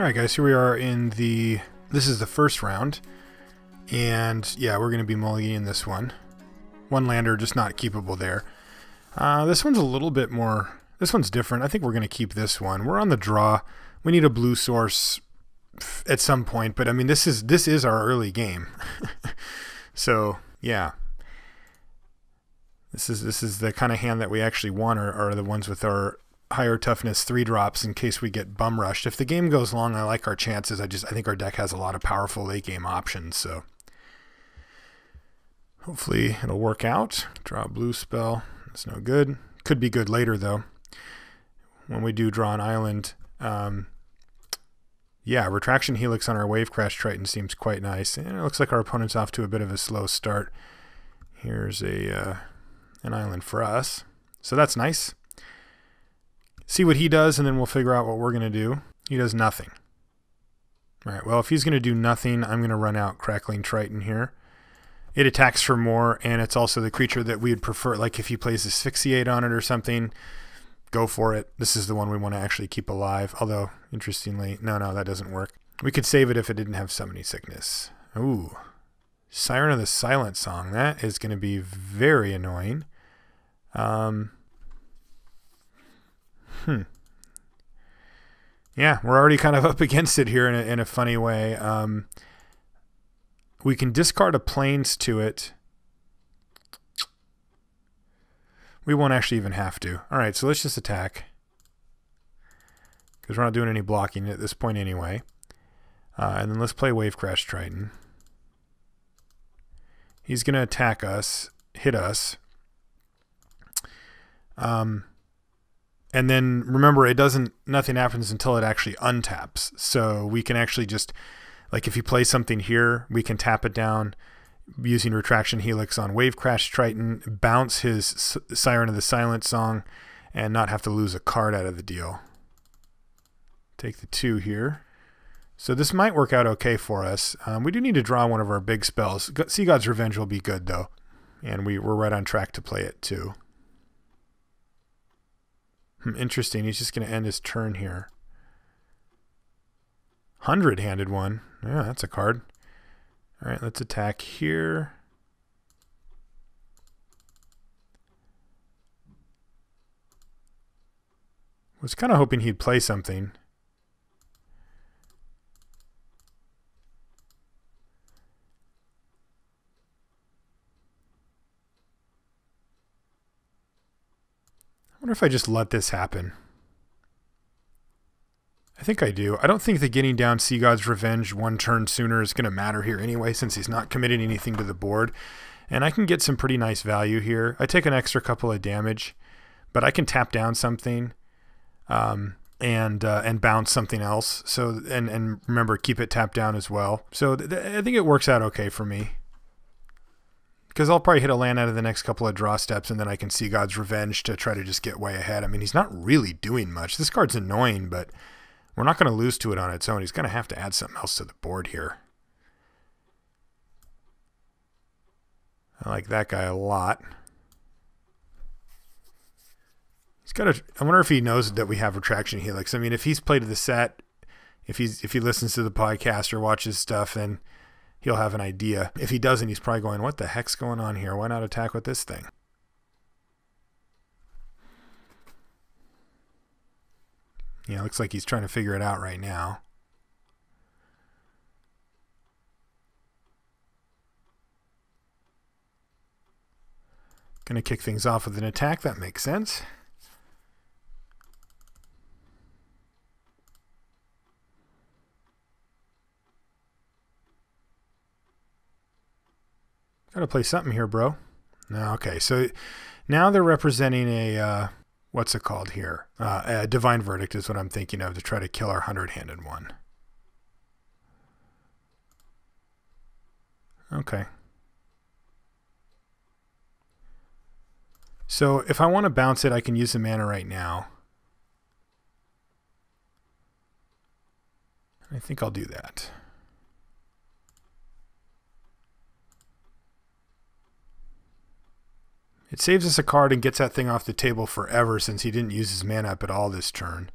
Alright guys, here we are in this is the first round, and yeah, we're going to be mulliganing this one. One lander, just not keepable there. This one's a little bit more, this one's different. I think we're going to keep this one. We're on the draw. We need a blue source at some point, but I mean, this is our early game. So yeah, this is the kind of hand that we actually want, are the ones with our higher toughness 3-drops in case we get bum rushed. If the game goes long, I like our chances. I think our deck has a lot of powerful late game options, so hopefully it'll work out. Draw a blue spell. It's no good. Could be good later though. When we do draw an island, yeah, Retraction Helix on our Wavecrash Triton seems quite nice, and it looks like our opponent's off to a bit of a slow start. Here's an island for us, so that's nice. See what he does, and then we'll figure out what we're going to do. He does nothing. All right, well, if he's going to do nothing, I'm going to run out Crackling Triton here. It attacks for more, and it's also the creature that we would prefer. Like if he plays Asphyxiate on it or something, go for it. This is the one we want to actually keep alive. Although, interestingly, no, that doesn't work. We could save it if it didn't have Summoning Sickness. Ooh, Siren of the Silent Song. That is going to be very annoying. Yeah, we're already kind of up against it here in a funny way. We can discard a plains to it. We won't actually even have to. All right, so let's just attack, because we're not doing any blocking at this point anyway. And then let's play Wavecrash Triton. He's going to attack us, hit us. And then remember, nothing happens until it actually untaps. So we can actually just, like if you play something here, we can tap it down using Retraction Helix on Wavecrash Triton, bounce his Siren of the Silent Song, and not have to lose a card out of the deal. Take the 2 here. So this might work out okay for us. We do need to draw one of our big spells. Sea God's Revenge will be good though. And we're right on track to play it too. Interesting. He's just going to end his turn here. 100-handed one. Yeah, that's a card. All right, let's attack here. Was kind of hoping he'd play something. I wonder if I just let this happen. I think I do. I don't think that getting down Sea God's Revenge one turn sooner is going to matter here anyway, since he's not committing anything to the board. And I can get some pretty nice value here. I take an extra couple of damage, but I can tap down something and bounce something else. So and remember, keep it tapped down as well. So I think it works out okay for me, because I'll probably hit a land out of the next couple of draw steps, and then I can Sea God's Revenge to try to just get way ahead. I mean, he's not really doing much. This card's annoying, but we're not going to lose to it on its own. He's going to have to add something else to the board here. I like that guy a lot. He's got I wonder if he knows that we have Retraction Helix. I mean, if he's played the set, if he listens to the podcast or watches stuff, then he'll have an idea. If he doesn't, he's probably going, what the heck's going on here? Why not attack with this thing? Yeah, looks like he's trying to figure it out right now. Gonna kick things off with an attack. That makes sense. Gotta play something here, bro. No, okay, so now they're representing a what's it called here? A Devin Verdict is what I'm thinking of to try to kill our 100-handed one. Okay. So if I want to bounce it, I can use the mana right now. I think I'll do that. It saves us a card and gets that thing off the table forever, since he didn't use his mana up at all this turn.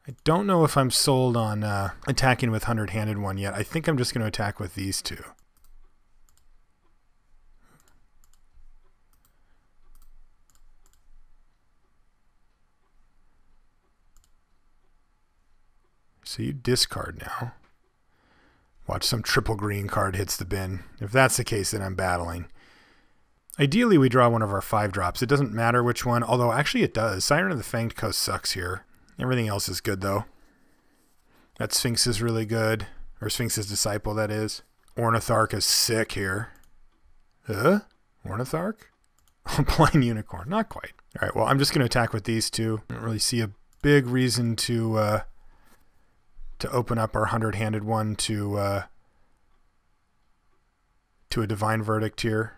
I don't know if I'm sold on attacking with 100-handed one yet. I think I'm just going to attack with these two. So you discard now. Watch some triple green card hits the bin. If that's the case, then I'm battling. Ideally, we draw one of our 5-drops. It doesn't matter which one, although actually it does. Siren of the Fanged Coast sucks here. Everything else is good, though. That Sphinx is really good. Or Sphinx's Disciple, that is. Ornitharch is sick here. Ornitharch? Opaline Unicorn. Not quite. All right, well, I'm just going to attack with these two. I don't really see a big reason to open up our 100-handed one to a Divine Verdict here.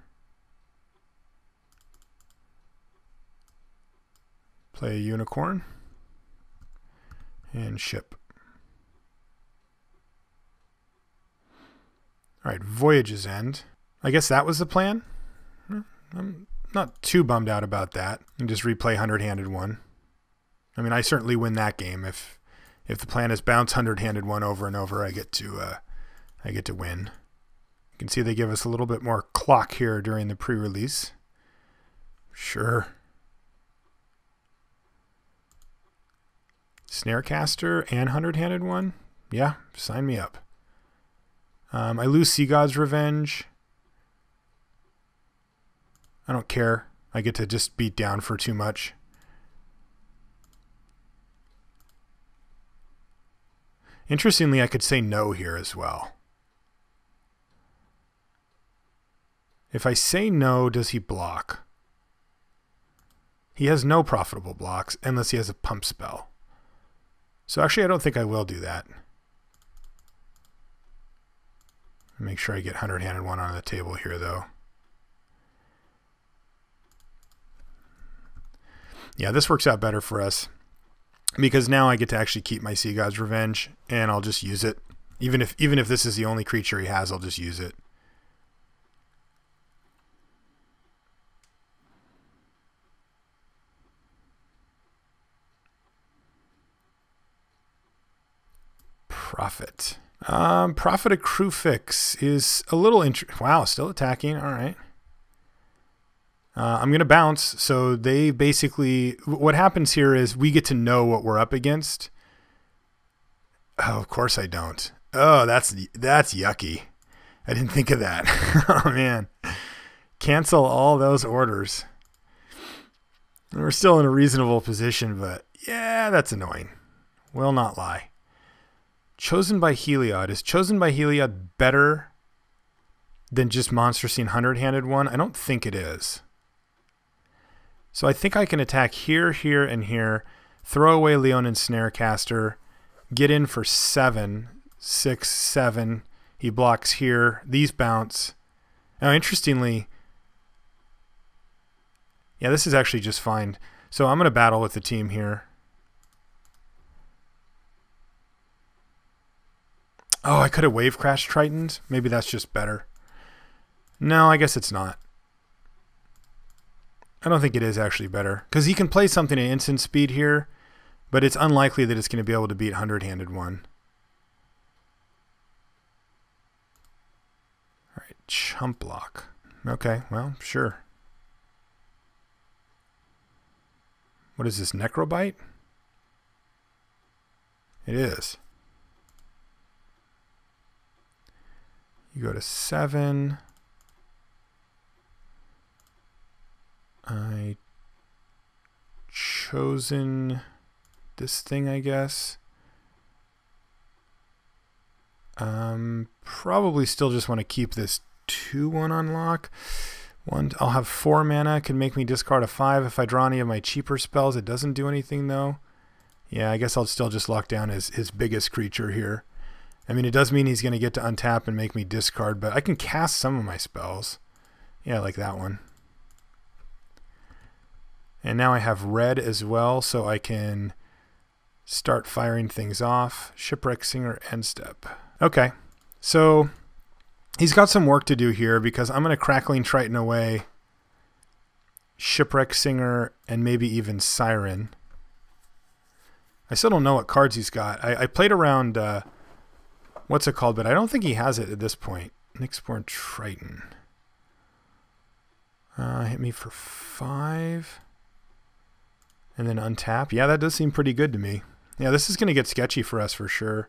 Play a Unicorn. And ship. Alright, Voyage's End. I guess that was the plan. I'm not too bummed out about that. And just replay 100-handed one. I mean, I certainly win that game. If the plan is bounce 100-handed one over and over, I get to win. You can see they give us a little bit more clock here during the pre-release. Sure. Snarecaster and 100-handed one? Yeah, sign me up. I lose Sea God's Revenge. I don't care. I get to just beat down for too much. Interestingly, I could say no here as well. If I say no, does he block? He has no profitable blocks unless he has a pump spell. So actually, I don't think I will do that. Make sure I get 100-handed one on the table here, though. Yeah, this works out better for us. Because now I get to actually keep my Sea God's Revenge, and I'll just use it. Even if this is the only creature he has, I'll just use it. Prophet. Prophet of Crufix is a little wow, still attacking. All right. I'm going to bounce. So they basically, what happens here is we get to know what we're up against. Oh, of course I don't. Oh, that's yucky. I didn't think of that. Oh, man. Cancel all those orders. We're still in a reasonable position, but yeah, that's annoying. Will not lie. Chosen by Heliod. Is Chosen by Heliod better than just Monster Scene 100-handed one? I don't think it is. So I think I can attack here, here, and here, throw away Leonin Snarecaster, get in for 7, 6, 7. He blocks here. These bounce. Now, interestingly, yeah, this is actually just fine. So I'm going to battle with the team here. Oh, I could have Wavecrash Tritons. Maybe that's just better. No, I guess it's not. I don't think it is actually better. Because he can play something at instant speed here, but it's unlikely that it's going to be able to beat 100-handed one. Alright, chump block. Okay, well, sure. What is this, Necrobite? It is. You go to 7. I chosen this thing, I guess. Probably still just want to keep this 2-1 on lock. I'll have 4 mana. Can make me discard a 5 if I draw any of my cheaper spells. It doesn't do anything though. Yeah, I guess I'll still just lock down his biggest creature here. I mean, it does mean he's going to get to untap and make me discard, but I can cast some of my spells. Yeah, like that one. And now I have red as well, so I can start firing things off. Shipwreck Singer, end step. Okay, so he's got some work to do here because I'm going to Crackling Triton away, Shipwreck Singer, and maybe even Siren. I still don't know what cards he's got. I played around, what's it called, but I don't think he has it at this point. Nyxborn Triton. Hit me for 5. And then untap. Yeah, that does seem pretty good to me. Yeah, this is going to get sketchy for us for sure.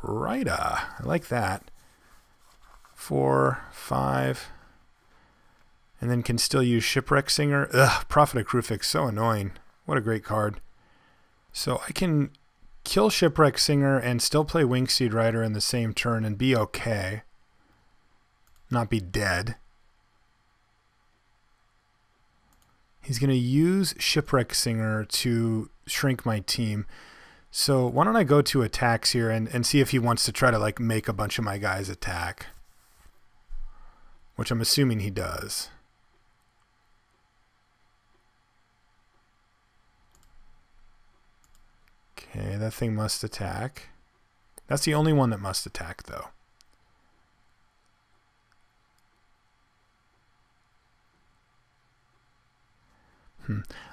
Rider. I like that. 4, 5. And then can still use Shipwreck Singer. Ugh, Prophet of Kruphix, so annoying. What a great card. So I can kill Shipwreck Singer and still play Wingsteed Rider in the same turn and be okay. Not be dead. He's going to use Shipwreck Singer to shrink my team. So why don't I go to attacks here and see if he wants to try to like make a bunch of my guys attack. Which I'm assuming he does. Okay, that thing must attack. That's the only one that must attack though.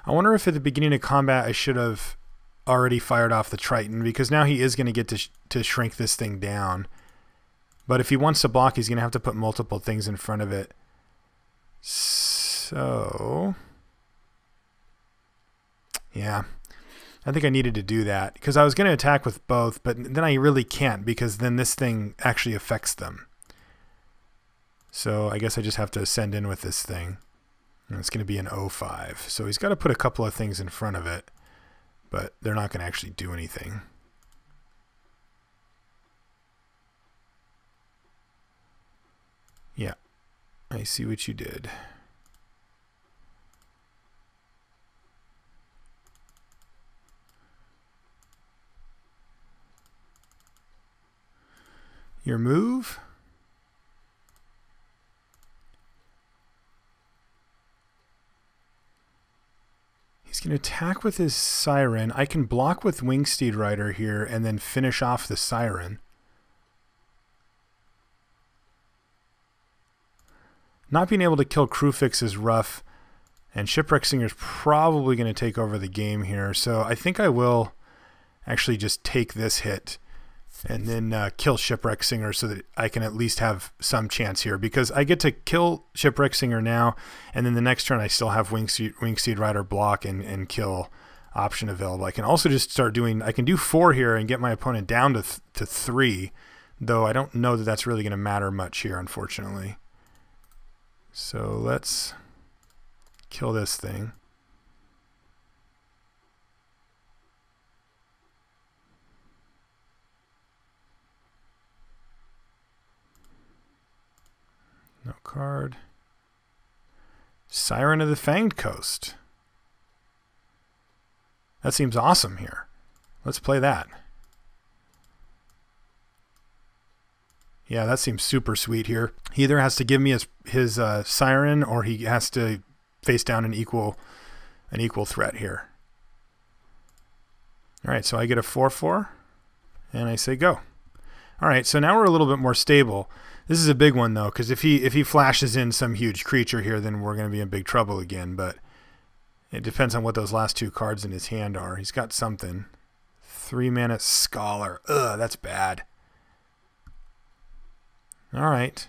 I wonder if at the beginning of combat I should have already fired off the Triton, because now he is going to get to shrink this thing down. But if he wants to block, he's going to have to put multiple things in front of it. So, yeah, I think I needed to do that, because I was going to attack with both, but then I really can't, because then this thing actually affects them. So I guess I just have to send in with this thing. And it's going to be an 05. So he's got to put a couple of things in front of it, but they're not going to actually do anything. Yeah, I see what you did. Your move? He's going to attack with his Siren. I can block with Wingsteed Rider here and then finish off the Siren. Not being able to kill Kruphix is rough, and Shipwreck Singer is probably going to take over the game here. So I think I will actually just take this hit and then kill Shipwreck Singer so that I can at least have some chance here, because I get to kill Shipwreck Singer now, and then the next turn I still have Wingsteed Rider block and kill option available. I can also just start doing, I can do 4 here and get my opponent down to 3, though I don't know that that's really going to matter much here, unfortunately. So let's kill this thing. No card. Siren of the Fanged Coast. That seems awesome here. Let's play that. Yeah, that seems super sweet here. He either has to give me his Siren, or he has to face down an equal threat here. All right, so I get a 4/4, and I say go. All right, so now we're a little bit more stable. This is a big one though, because if he flashes in some huge creature here, then we're going to be in big trouble again. But it depends on what those last 2 cards in his hand are. He's got something. 3-mana Scholar. Ugh, that's bad. All right.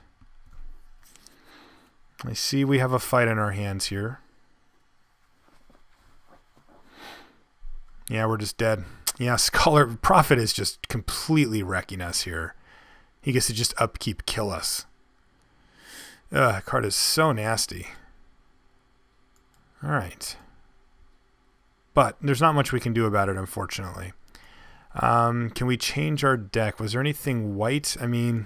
I see we have a fight in our hands here. Yeah, we're just dead. Yeah, Scholar Prophet is just completely wrecking us here. He gets to just upkeep kill us. That card is so nasty. All right. But there's not much we can do about it, unfortunately. Can we change our deck? Was there anything white? I mean,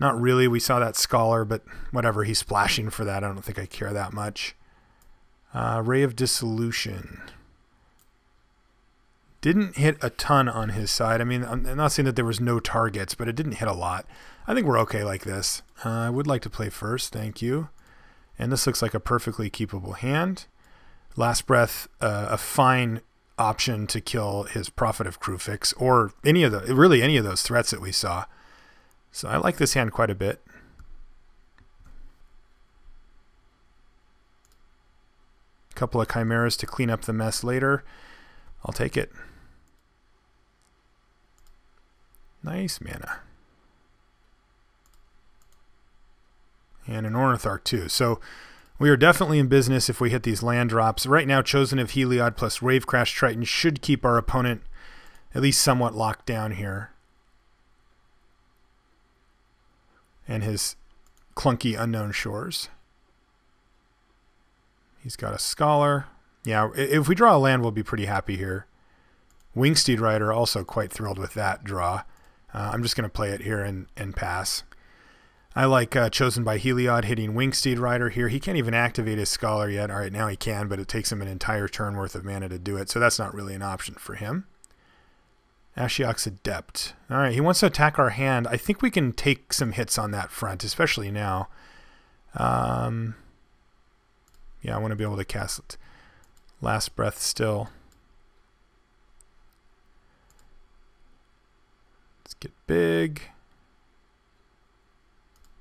not really. We saw that Scholar, but whatever. He's splashing for that. I don't think I care that much. Ray of Dissolution. Didn't hit a ton on his side. I mean, I'm not saying that there was no targets, but it didn't hit a lot. I think we're okay like this. I would like to play first. Thank you. And this looks like a perfectly keepable hand. Last Breath, a fine option to kill his Prophet of Kruphix, or any of those threats that we saw. So I like this hand quite a bit. couple of chimeras to clean up the mess later. I'll take it. Nice mana. And an Ornitharch too. So we are definitely in business if we hit these land drops. Right now, Chosen of Heliod plus Wavecrash Triton should keep our opponent at least somewhat locked down here. And his clunky Unknown Shores. He's got a Scholar. Yeah, if we draw a land, we'll be pretty happy here. Wingsteed Rider, also quite thrilled with that draw. I'm just going to play it here and pass. I like Chosen by Heliod hitting Wingsteed Rider here. He can't even activate his Scholar yet. All right, now he can, but it takes him an entire turn worth of mana to do it, so that's not really an option for him. Ashiok's Adept. All right, he wants to attack our hand. I think we can take some hits on that front, especially now. Yeah, I want to be able to cast it. Last Breath still. Let's get big.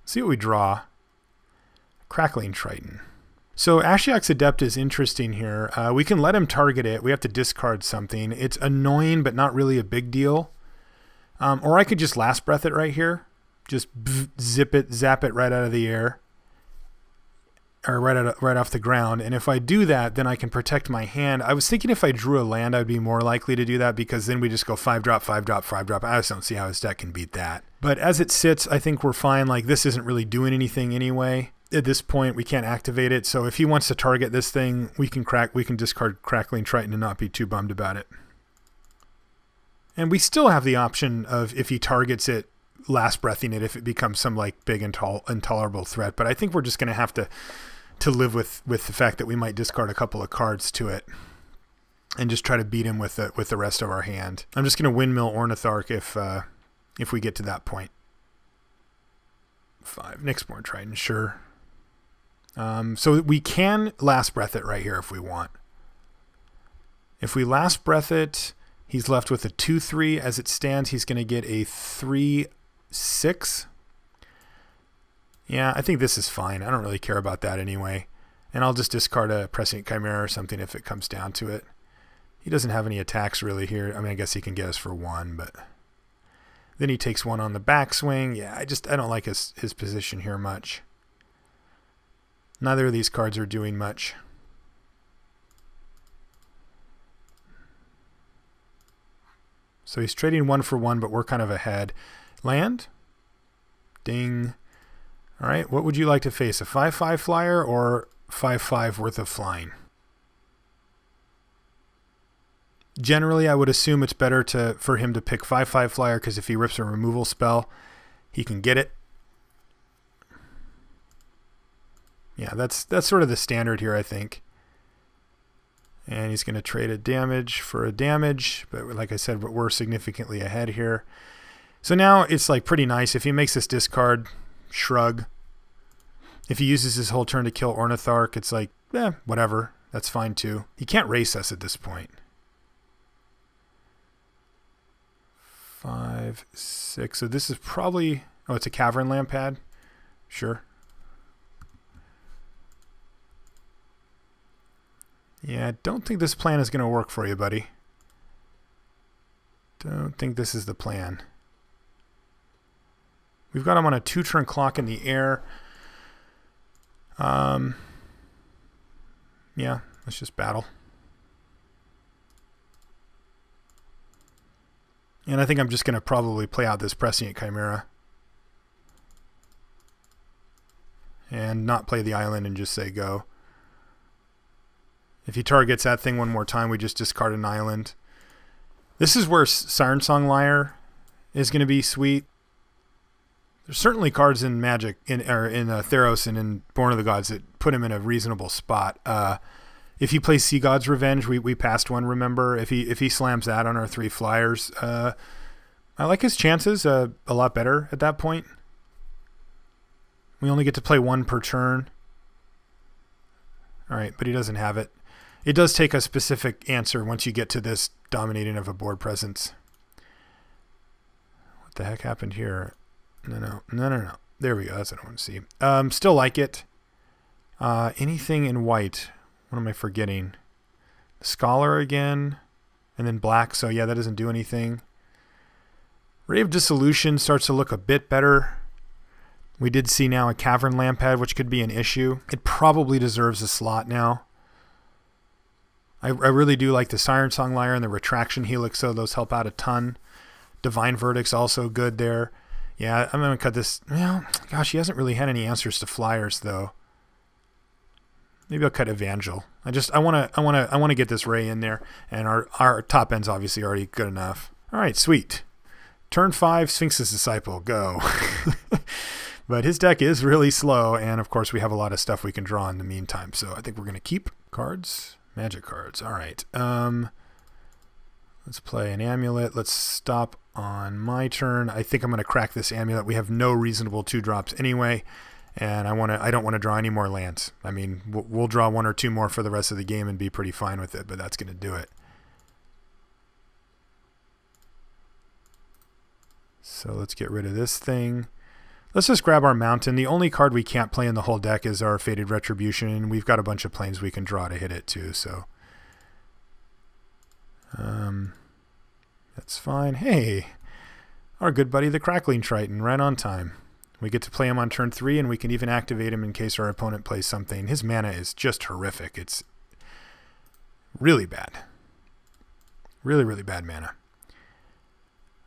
See what we draw. Crackling Triton. So Ashiok's Adept is interesting here. We can let him target it. We have to discard something. It's annoying, but not really a big deal. Or I could just Last Breath it right here. Just zap it right out of the air. Or right off the ground. And if I do that, then I can protect my hand. I was thinking if I drew a land, I'd be more likely to do that, because then we just go 5-drop, 5-drop, 5-drop. I just don't see how his deck can beat that. But as it sits, I think we're fine. Like, this isn't really doing anything anyway. At this point, we can't activate it. So if he wants to target this thing, we can discard Crackling Triton and not be too bummed about it. And we still have the option of, if he targets it, Last Breathing it if it becomes some like big intolerable threat. But I think we're just going to have to live with the fact that we might discard a couple of cards to it and just try to beat him with the rest of our hand. I'm just going to Windmill Ornitharch if we get to that point. 5 Nyxborn Triton, sure. So we can Last Breath it right here if we want. If we Last Breath it, he's left with a 2/3. As it stands, he's going to get a 3/6. Yeah, I think this is fine. I don't really care about that anyway. And I'll just discard a Prescient Chimera or something if it comes down to it. He doesn't have any attacks really here. I mean, I guess he can get us for 1, but then he takes 1 on the backswing. Yeah, I don't like his position here much. Neither of these cards are doing much. So he's trading 1 for 1, but we're kind of ahead. Land? Ding. All right, what would you like to face? A 5/5 flyer or 5/5 worth of flying? Generally, I would assume it's better for him to pick 5/5 flyer, because if he rips a removal spell, he can get it. Yeah, that's sort of the standard here, I think. And he's going to trade a damage for a damage, but like I said, we're significantly ahead here. So now it's like pretty nice. If he makes this discard, shrug. If he uses his whole turn to kill Ornitharch, it's like, whatever. That's fine too. He can't race us at this point. 5, 6. So this is probably... Oh, it's a Cavern Lampad? Sure. Yeah, I don't think this plan is going to work for you, buddy. Don't think this is the plan. We've got him on a 2-turn clock in the air. Yeah, let's just battle. And I think I'm just going to probably play out this Prescient Chimera. And not play the island and just say go. If he targets that thing one more time, we just discard an island. This is where Siren Song Lyre is going to be sweet. There's certainly cards in Magic, in Theros and in Born of the Gods that put him in a reasonable spot. If he plays Sea God's Revenge, we passed one, remember? If he slams that on our 3 flyers, I like his chances a lot better at that point. We only get to play 1 per turn. All right, but he doesn't have it. It does take a specific answer once you get to this dominating of a board presence. What the heck happened here? No. There we go. That's what I want to see. Still like it. Anything in white. What am I forgetting? Scholar again, and then black, so yeah, that doesn't do anything. Ray of Dissolution starts to look a bit better. We did see now a Cavern Lampad, which could be an issue. It probably deserves a slot now. I really do like the Siren Song Lyre and the Retraction Helix, so those help out a ton. Divine Verdict's also good there. Yeah, I'm going to cut this. Well, gosh, he hasn't really had any answers to flyers, though. Maybe I'll cut Evangel. I want to get this Ray in there, and our top end's obviously already good enough. All right, sweet. Turn 5, Sphinx's Disciple, go. But his deck is really slow, and of course we have a lot of stuff we can draw in the meantime. So I think we're going to keep cards, magic cards. All right. Let's play an Amulet. Let's stop on my turn. I think I'm going to crack this Amulet. We have no reasonable 2-drops anyway, and I don't want to draw any more lands. I mean, we'll draw 1 or 2 more for the rest of the game and be pretty fine with it, but that's going to do it. So let's get rid of this thing. Let's just grab our Mountain. The only card we can't play in the whole deck is our Fated Retribution, and we've got a bunch of planes we can draw to hit it too, so that's fine. Hey, our good buddy the Crackling Triton, right on time. We get to play him on turn 3, and we can even activate him in case our opponent plays something. His mana is just horrific. It's really bad. Really, really bad mana.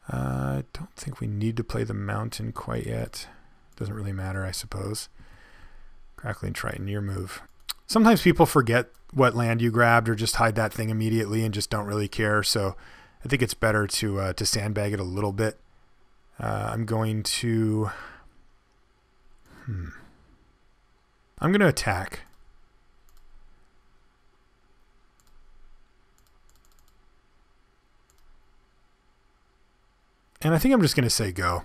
I don't think we need to play the Mountain quite yet. Doesn't really matter, I suppose. Crackling Triton, your move. Sometimes people forget what land you grabbed or just hide that thing immediately and just don't really care. So I think it's better to sandbag it a little bit. I'm going to... I'm going to attack. And I think I'm just going to say go.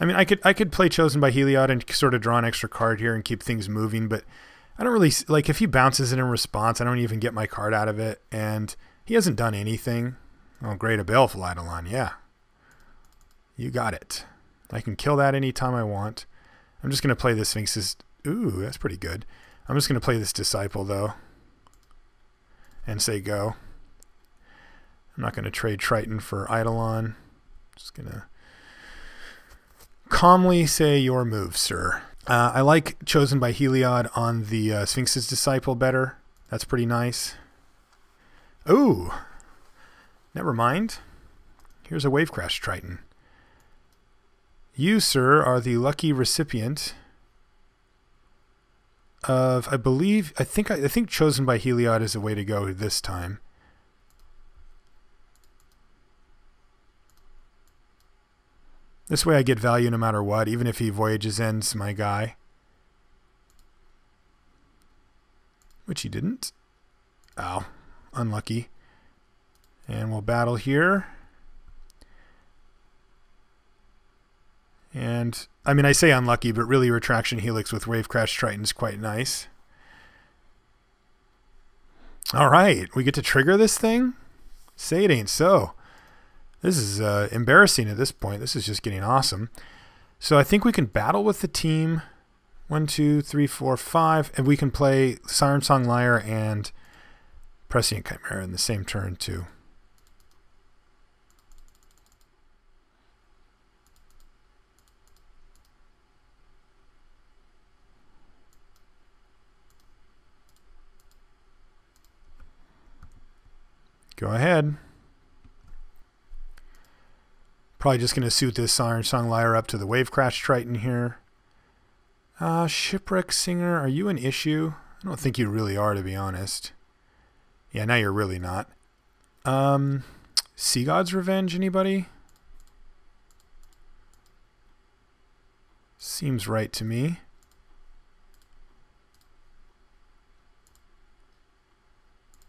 I mean, I could play Chosen by Heliod and sort of draw an extra card here and keep things moving, but I don't really... Like, if he bounces it in response, I don't even get my card out of it, and he hasn't done anything. Oh, great, a Baleful Eidolon, yeah. You got it. I can kill that anytime I want. I'm just going to play this Sphinx's... Ooh, that's pretty good. I'm just going to play this Disciple, though, and say go. I'm not going to trade Triton for Eidolon. Just going to calmly say your move, sir. I like Chosen by Heliod on the Sphinx's Disciple better. That's pretty nice. Ooh, never mind. Here's a Wavecrash Triton. You, sir, are the lucky recipient of, I think Chosen by Heliod is the way to go this time. This way I get value no matter what, even if he Voyages Ends my guy. Which he didn't. Ow. Unlucky. And we'll battle here. And, I mean, I say unlucky, but really Retraction Helix with Wavecrash Triton is quite nice. Alright, we get to trigger this thing? Say it ain't so. This is embarrassing at this point. This is just getting awesome. So I think we can battle with the team. 1, 2, 3, 4, 5. And we can play Siren Song Lyre and Prescient Chimera in the same turn too. Go ahead. Probably just going to suit this Siren Song Lyre up to the Wavecrash Triton here. Shipwreck Singer, are you an issue? I don't think you really are, to be honest. Yeah, now you're really not. Sea God's Revenge, anybody? Seems right to me.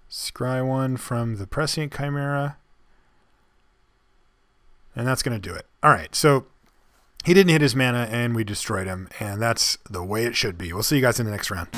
Scry one from the Prescient Chimera. And that's going to do it. All right, so he didn't hit his mana, and we destroyed him, and that's the way it should be. We'll see you guys in the next round.